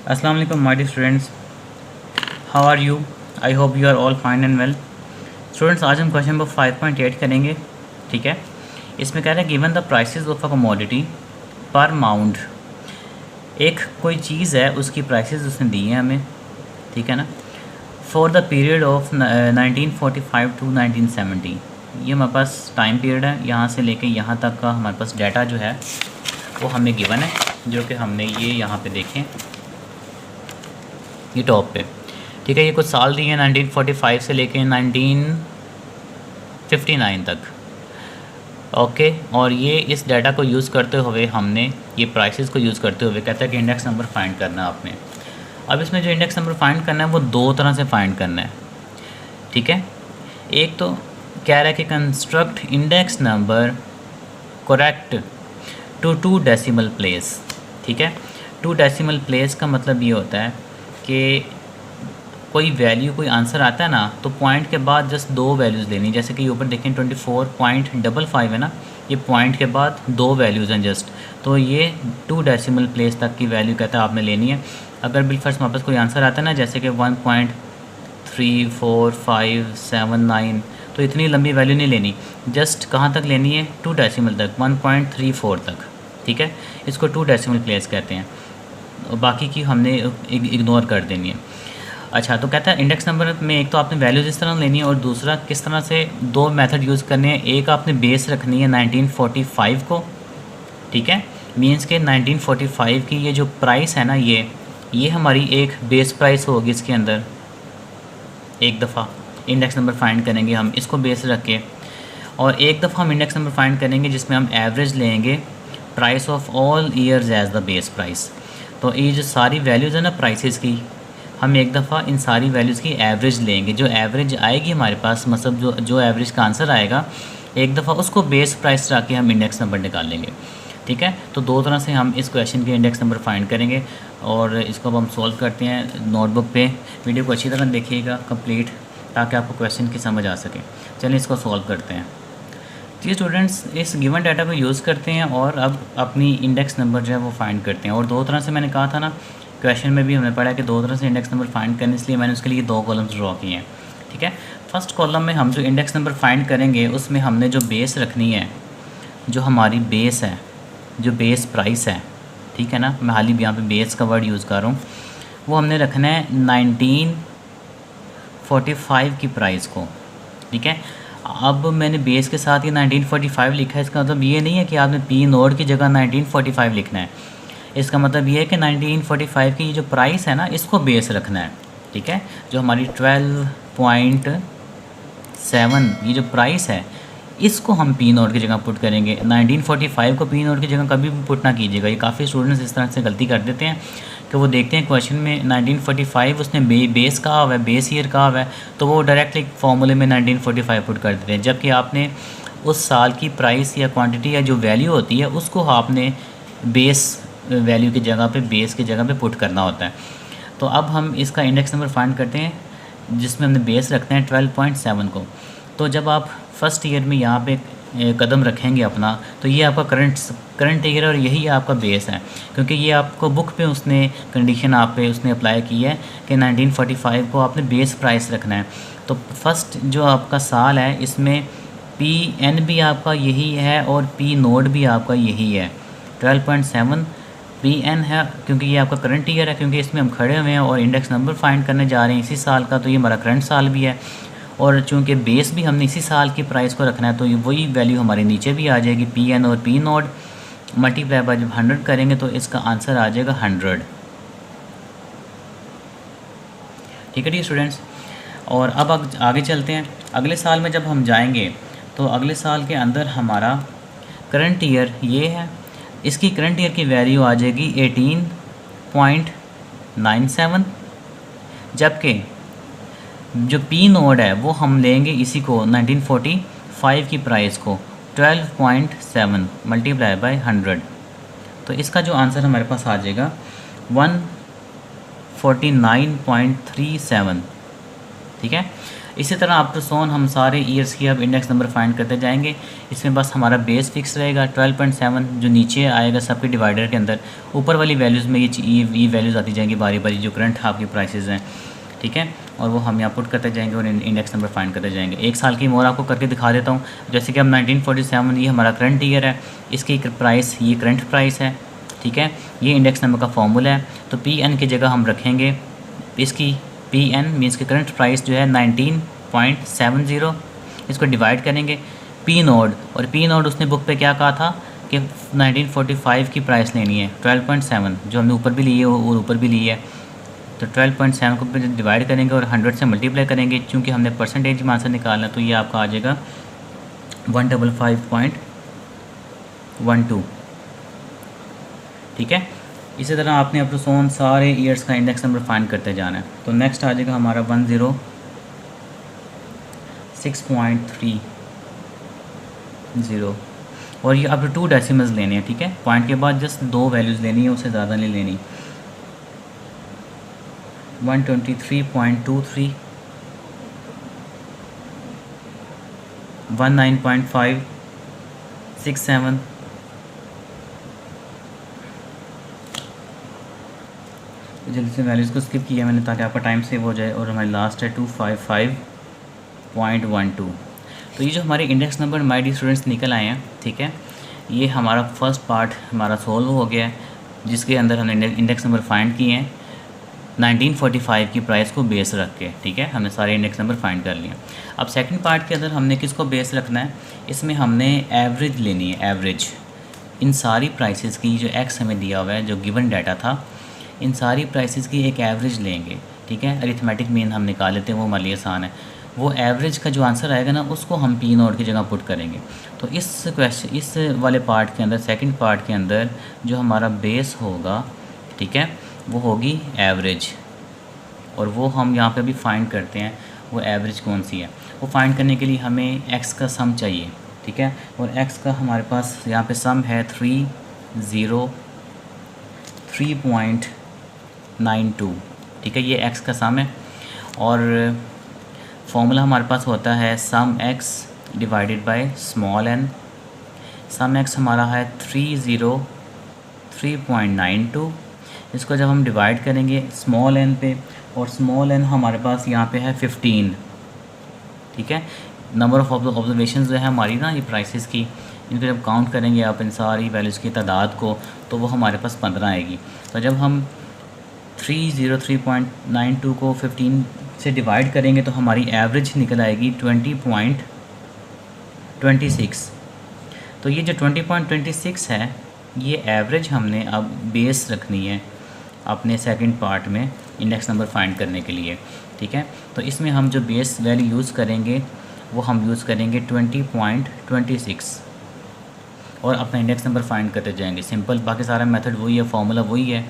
अस्सलाम वालेकुम my dear students, how are you? I hope you are all fine and well. Students, आज हम question number 5.8 करेंगे। ठीक है, इसमें कह रहा है given the prices of a commodity पर माउंड। एक कोई चीज़ है, उसकी प्राइसेस उसने दी हैं हमें, ठीक है ना, for the period of 1945 to 1970। ये हमारे पास टाइम पीरियड है, यहाँ से लेके यहाँ तक का हमारे पास डाटा जो है वो हमें गिवन है, जो कि हमने ये यहाँ पे देखें, ये टॉप पे। ठीक है, ये कुछ साल दिए हैं 1945 से लेके 1959 तक। ओके, और ये इस डाटा को यूज़ करते हुए हमने ये प्राइसेस को यूज़ करते हुए कहता है कि इंडेक्स नंबर फाइंड करना है आपने। अब इसमें जो इंडेक्स नंबर फाइंड करना है वो दो तरह से फाइंड करना है। ठीक है, एक तो कह रहा है कि construct index number correct to 2 decimal place. ठीक है, 2 डेसिमल प्लेस का मतलब ये होता है कि कोई वैल्यू, कोई आंसर आता है ना, तो पॉइंट के बाद जस्ट 2 वैल्यूज़ लेनी। जैसे कि ऊपर देखें 24.55 है ना, ये पॉइंट के बाद 2 वैल्यूज़ हैं जस्ट, तो ये 2 डेसिमल प्लेस तक की वैल्यू कहता है आपने लेनी है। अगर बिलफर्स्ट हमारे पास कोई आंसर आता है ना, जैसे कि 1.3457 तो इतनी लंबी वैल्यू नहीं लेनी, जस्ट कहाँ तक लेनी है, 2 डेसिमल तक, 1.34 तक। ठीक है, इसको 2 डेसिमल प्लेस कहते हैं, और बाकी की हमने इग्नोर कर देनी है। अच्छा, तो कहता है इंडेक्स नंबर में एक तो आपने वैल्यूज़ इस तरह लेनी है, और दूसरा किस तरह से 2 मेथड यूज़ करने हैं। एक आपने बेस रखनी है 1945 को, ठीक है, मीन्स के 1945 की ये जो प्राइस है ना, ये हमारी एक बेस प्राइस होगी। इसके अंदर एक दफ़ा इंडेक्स नंबर फाइंड करेंगे हम, इसको बेस रख के, और एक दफ़ा हम इंडेक्स नंबर फाइंड करेंगे जिसमें हम एवरेज लेंगे price of all years as the base price. तो ये जो सारी वैल्यूज़ है ना प्राइसेस की, हम एक दफ़ा इन सारी वैल्यूज़ की एवरेज लेंगे। जो एवरेज आएगी हमारे पास, मतलब जो एवरेज का आंसर आएगा, एक दफ़ा उसको बेस प्राइस रख के हम इंडेक्स नंबर निकाल लेंगे। ठीक है, तो 2 तरह से हम इस क्वेश्चन के इंडेक्स नंबर फाइंड करेंगे, और इसको अब हम सॉल्व करते हैं नोटबुक पे। वीडियो को अच्छी तरह देखिएगा कंप्लीट, ताकि आपको क्वेश्चन की समझ आ सके। चलिए इसको सॉल्व करते हैं। जी स्टूडेंट्स, इस गिवन डाटा को यूज़ करते हैं और अब अपनी इंडेक्स नंबर जो है वो फाइंड करते हैं। और 2 तरह से मैंने कहा था ना, क्वेश्चन में भी हमने पढ़ा कि 2 तरह से इंडेक्स नंबर फाइंड करने, इसलिए मैंने उसके लिए 2 कॉलम्स ड्रॉ किए हैं। ठीक है, फर्स्ट कॉलम में हम जो इंडेक्स नंबर फाइंड करेंगे, उसमें हमने जो बेस रखनी है, जो हमारी बेस है, जो बेस प्राइस है, ठीक है ना, मैं हाल ही यहाँ पे बेस का वर्ड यूज़ कर रहा हूँ, वो हमने रखना है 1945 की प्राइस को। ठीक है, अब मैंने बेस के साथ ये 1945 लिखा है, इसका मतलब ये नहीं है कि आपने पी नोड की जगह 1945 लिखना है। इसका मतलब ये है कि 1945 की ये जो प्राइस है ना, इसको बेस रखना है। ठीक है, जो हमारी 12.7 ये जो प्राइस है, इसको हम पी नोड की जगह पुट करेंगे। 1945 को पी नोड की जगह कभी भी पुट ना कीजिएगा। ये काफ़ी स्टूडेंट्स इस तरह से गलती कर देते हैं कि वो देखते हैं क्वेश्चन में 1945 उसने बेस कहा हुआ है, बेस ईयर कहा हुआ है, तो वो डायरेक्टली फॉर्मूले में 1945 पुट कर देते हैं, जबकि आपने उस साल की प्राइस या क्वांटिटी या जो वैल्यू होती है, उसको आपने बेस वैल्यू की जगह पे, बेस की जगह पे पुट करना होता है। तो अब हम इसका इंडेक्स नंबर फाइंड करते हैं, जिसमें हमने बेस रखते हैं 12.7 को। तो जब आप फर्स्ट ईयर में यहाँ पे कदम रखेंगे अपना, तो ये आपका करंट ईयर और यही आपका बेस है, क्योंकि ये आपको बुक पे उसने कंडीशन आप पे उसने अप्लाई की है कि 1945 को आपने बेस प्राइस रखना है। तो फर्स्ट जो आपका साल है, इसमें पी एन भी आपका यही है और पी नोड भी आपका यही है। 12.7 पी एन है, क्योंकि ये आपका करंट ईयर है, क्योंकि इसमें हम खड़े हुए हैं और इंडेक्स नंबर फाइंड करने जा रहे हैं इसी साल का, तो ये हमारा करंट साल भी है। और चूंकि बेस भी हमने इसी साल की प्राइस को रखना है, तो ये वही वैल्यू हमारे नीचे भी आ जाएगी। पी एन और पी नोड मल्टीप्लाई बाय जब 100 करेंगे, तो इसका आंसर आ जाएगा 100। ठीक है जी स्टूडेंट्स, और अब आगे चलते हैं। अगले साल में जब हम जाएंगे, तो अगले साल के अंदर हमारा करंट ईयर ये है, इसकी करंट ईयर की वैल्यू आ जाएगी 18.97, जबकि जो पी नोड है वो हम लेंगे इसी को 1945 की प्राइस को 12.7 मल्टीप्लाई बाय 100। तो इसका जो आंसर हमारे पास आ जाएगा 149.37। ठीक है, इसी तरह अप टू सोन हम सारे ईयर्स की अब इंडेक्स नंबर फाइंड करते जाएंगे। इसमें बस हमारा बेस फिक्स रहेगा 12.7 जो नीचे आएगा सबके डिवाइडर के अंदर, ऊपर वाली वैल्यूज़ में ये वैल्यूज़ आती जाएंगी बारी बारी जो करंट आपकी प्राइसेस हैं, ठीक है। और वो हम यहाँ पुट करते जाएंगे और इंडेक्स नंबर फाइंड करते जाएंगे। एक साल की मोर आपको करके दिखा देता हूँ। जैसे कि अब 1947 ये हमारा करंट ईयर है, इसकी प्राइस ये करंट प्राइस है, ठीक है। ये इंडेक्स नंबर का फॉर्मूला है। तो PN की जगह हम रखेंगे इसकी PN मीन्स की करंट प्राइस जो है 19.70, इसको डिवाइड करेंगे P नोड, और P नोड उसने बुक पे क्या कहा था कि 1945 की प्राइस लेनी है 12.7, जो हमने ऊपर भी ली है और ऊपर भी ली है। तो 12.7 को डिवाइड करेंगे और 100 से मल्टीप्लाई करेंगे, क्योंकि हमने परसेंटेज में आंसर निकालना, तो ये आपका आ जाएगा 155.12, ठीक है। इसी तरह आपने अप टू सोन सारे ईयर्स का इंडेक्स नंबर फाइंड करते जाना है। तो नेक्स्ट आ जाएगा हमारा 106.30, और ये अब 2 डेसिमल्स लेने हैं, ठीक है। पॉइंट के बाद जस्ट 2 वैल्यूज़ लेनी है, उससे ज़्यादा नहीं लेनी। 123.23, 19.567, जल्दी से वैल्यूज़ को स्किप किया मैंने ताकि आपका टाइम सेव हो जाए। और हमारी लास्ट है 255.12। तो ये जो हमारे index number my dear students निकल आए हैं, ठीक है। ये हमारा फर्स्ट पार्ट हमारा सोल्व हो गया है, जिसके अंदर हमने इंडेक्स नंबर फाइंड किए हैं 1945 की प्राइस को बेस रख के, ठीक है। हमने सारे इंडेक्स नंबर फाइंड कर लिए। अब सेकंड पार्ट के अंदर हमने किसको बेस रखना है, इसमें हमने एवरेज लेनी है। एवरेज इन सारी प्राइसेस की जो एक्स हमें दिया हुआ है, जो गिवन डाटा था, इन सारी प्राइसेस की एक एवरेज लेंगे, ठीक है। अरिथमेटिक मीन हम निकाल लेते हैं, वो हमारे लिए आसान है। वो एवरेज का जो आंसर आएगा ना, उसको हम P नोट की जगह पुट करेंगे। तो इस वाले पार्ट के अंदर, सेकंड पार्ट के अंदर जो हमारा बेस होगा, ठीक है, वो होगी एवरेज। और वो हम यहाँ पे भी फाइंड करते हैं वो एवरेज कौन सी है। वो फाइंड करने के लिए हमें x का सम चाहिए, ठीक है। और x का हमारे पास यहाँ पे सम है 303.92, ठीक है। ये x का सम है। और फॉर्मूला हमारे पास होता है sum x divided by small n। Sum x हमारा है 303.92। इसको जब हम डिवाइड करेंगे स्मॉल n पे, और स्मॉल n हमारे पास यहाँ पे है 15, ठीक है। नंबर ऑफ ऑब्जर्वेशंस जो है हमारी ना ये प्राइसेस की, इनको जब काउंट करेंगे आप इन सारी वैल्यूज़ की तादाद को, तो वो हमारे पास 15 आएगी। तो जब हम 303.92 को 15 से डिवाइड करेंगे तो हमारी एवरेज निकल आएगी 20.26। तो ये जो 20.26 है, ये एवरेज हमने अब बेस रखनी है अपने सेकंड पार्ट में इंडेक्स नंबर फाइंड करने के लिए, ठीक है। तो इसमें हम जो बेस वैल्यू यूज़ करेंगे वो हम यूज़ करेंगे 20.26 और अपना इंडेक्स नंबर फाइंड करते जाएंगे। सिंपल, बाकी सारा मेथड वही है, फार्मूला वही है,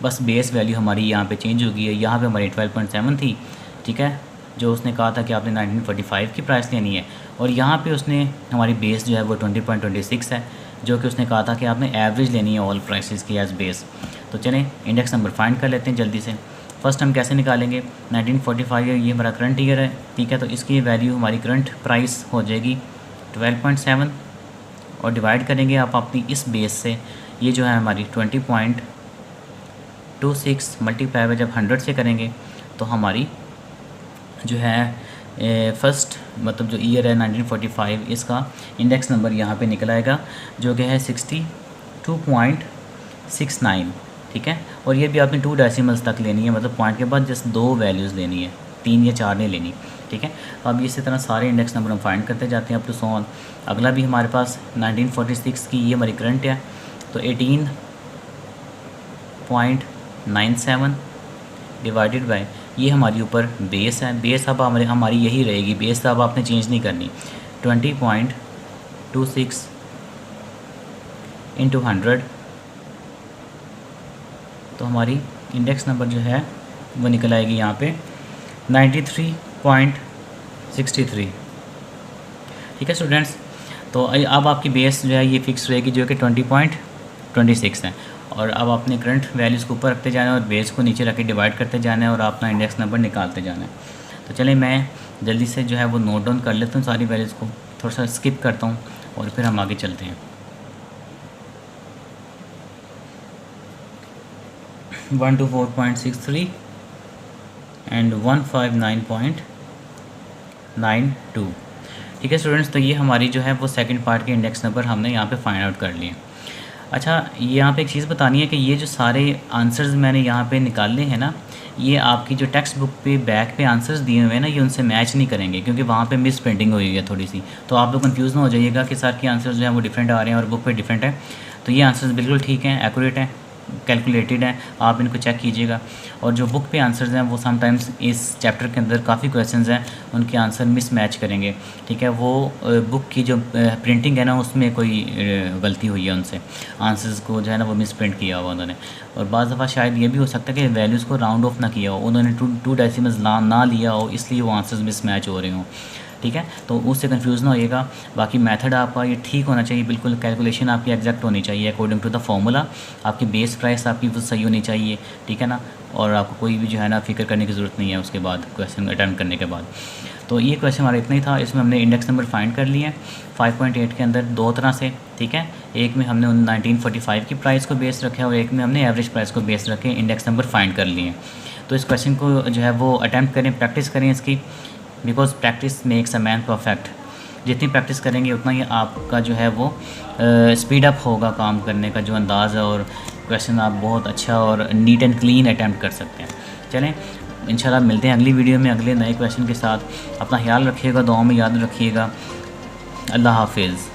बस बेस वैल्यू हमारी यहाँ पे चेंज हो गई है। यहाँ पे हमारी 12.7 थी, ठीक है, जो उसने कहा था कि आपने 1945 की प्राइस लेनी है, और यहाँ पे उसने हमारी बेस जो है वो 20.26 है, जो कि उसने कहा था कि आपने एवरेज लेनी है ऑल प्राइसेस की एज बेस। तो चलें इंडेक्स नंबर फाइंड कर लेते हैं जल्दी से। फर्स्ट हम कैसे निकालेंगे, 1945 ये हमारा करंट ईयर है, ठीक है। तो इसकी वैल्यू हमारी करंट प्राइस हो जाएगी 12.7 और डिवाइड करेंगे आप अपनी इस बेस से। ये जो है हमारी 20.26 मल्टीप्लाई में जब 100 से करेंगे तो हमारी जो है फर्स्ट मतलब जो ईयर है 1945, इसका इंडेक्स नंबर यहाँ पे निकल आएगा, जो कि है 62.69, ठीक है। और ये भी आपने 2 डेसिमल्स तक लेनी है, मतलब पॉइंट के बाद जस्ट 2 वैल्यूज़ लेनी है, 3 या 4 नहीं लेनी, ठीक है। तो अब इसी तरह सारे इंडेक्स नंबर हम फाइंड करते जाते हैं अप टू सो ऑन। अगला भी हमारे पास 1946 की ये हमारी करंट है, तो 18.97 डिवाइडेड बाय ये हमारी ऊपर बेस है। बेस अब हमारी यही रहेगी, बेस अब आपने चेंज नहीं करनी। 20.26 इंटू 100, तो हमारी इंडेक्स नंबर जो है वो निकल आएगी यहाँ पे 93.63, ठीक है स्टूडेंट्स। तो अब आपकी बेस जो है ये फिक्स रहेगी, जो कि 20.26 है। और अब अपने करंट वैल्यूज़ को ऊपर रखते जाना है और बेस को नीचे रख के डिवाइड करते जाना है और अपना इंडेक्स नंबर निकालते जाना है। तो चलिए मैं जल्दी से जो है वो नोट डाउन कर लेता हूँ सारी वैल्यूज़ को, थोड़ा सा स्किप करता हूँ और फिर हम आगे चलते हैं। 124.63 एंड 159.92। ठीक है स्टूडेंट्स, तो ये हमारी जो है वो सेकंड पार्ट के इंडेक्स नंबर हमने यहाँ पे फाइंड आउट कर लिए। अच्छा, ये यहाँ पे एक चीज़ बतानी है कि ये जो सारे आंसर्स मैंने यहाँ पे निकाले हैं ना, ये आपकी जो टेक्स्ट बुक पे बैक पे आंसर्स दिए हुए हैं ना, ये उनसे मैच नहीं करेंगे क्योंकि वहाँ पे मिस प्रिंटिंग हुई है थोड़ी सी। तो आप लोग कंफ्यूज ना हो जाइएगा कि सर के आंसर्स जो हैं वो डिफरेंट आ रहे हैं और बुक पे डिफरेंट है। तो ये आंसर्स बिल्कुल ठीक हैं, एक्यूरेट हैं, कैलकुलेटेड हैं, आप इनको चेक कीजिएगा। और जो बुक पे आंसर्स हैं वो समटाइम्स इस चैप्टर के अंदर काफ़ी क्वेश्चंस हैं उनके आंसर मिस मैच करेंगे। ठीक है, वो बुक की जो प्रिंटिंग है ना उसमें कोई गलती हुई है, उनसे आंसर्स को जो है ना वो मिस प्रिंट किया हुआ उन्होंने। और बाज़ दफ़ा शायद ये भी हो सकता है कि वैल्यूज़ को राउंड ऑफ ना किया हो, उन्होंने टू डेसिमल्स ना लिया हो, इसलिए वो आंसर्स मिस मैच हो रहे हों। ठीक है, तो उससे कंफ्यूज ना होइएगा। बाकी मेथड आपका ये ठीक होना चाहिए, बिल्कुल कैलकुलेशन आपकी एग्जैक्ट होनी चाहिए अकॉर्डिंग टू द फार्मूला। आपकी बेस प्राइस आपकी वो सही होनी चाहिए। ठीक है ना, और आपको कोई भी जो है ना फ़िक्र करने की ज़रूरत नहीं है उसके बाद क्वेश्चन अटैम्प्ट करने के बाद। तो ये क्वेश्चन हमारा इतना ही था। इसमें हमने इंडेक्स नंबर फाइंड कर लिए 5.8 के अंदर दो तरह से। ठीक है, एक में हमने 1945 की प्राइस को बेस रखा है और एक में हमने एवरेज प्राइस को बेस रखे इंडेक्स नंबर फाइंड कर लिए। तो इस क्वेश्चन को जो है वो अटैम्प्ट करें, प्रैक्टिस करें इसकी, because practice makes a man perfect. जितनी प्रैक्टिस करेंगे उतना ही आपका जो है वो स्पीड अप होगा काम करने का जो अंदाज़ है, और क्वेश्चन आप बहुत अच्छा और नीट एंड क्लीन अटैम्प्ट कर सकते हैं। चलें, इंशाल्लाह मिलते हैं अगली वीडियो में अगले नए क्वेश्चन के साथ। अपना ख्याल रखिएगा, दुआ में याद रखिएगा। अल्लाह हाफिज़।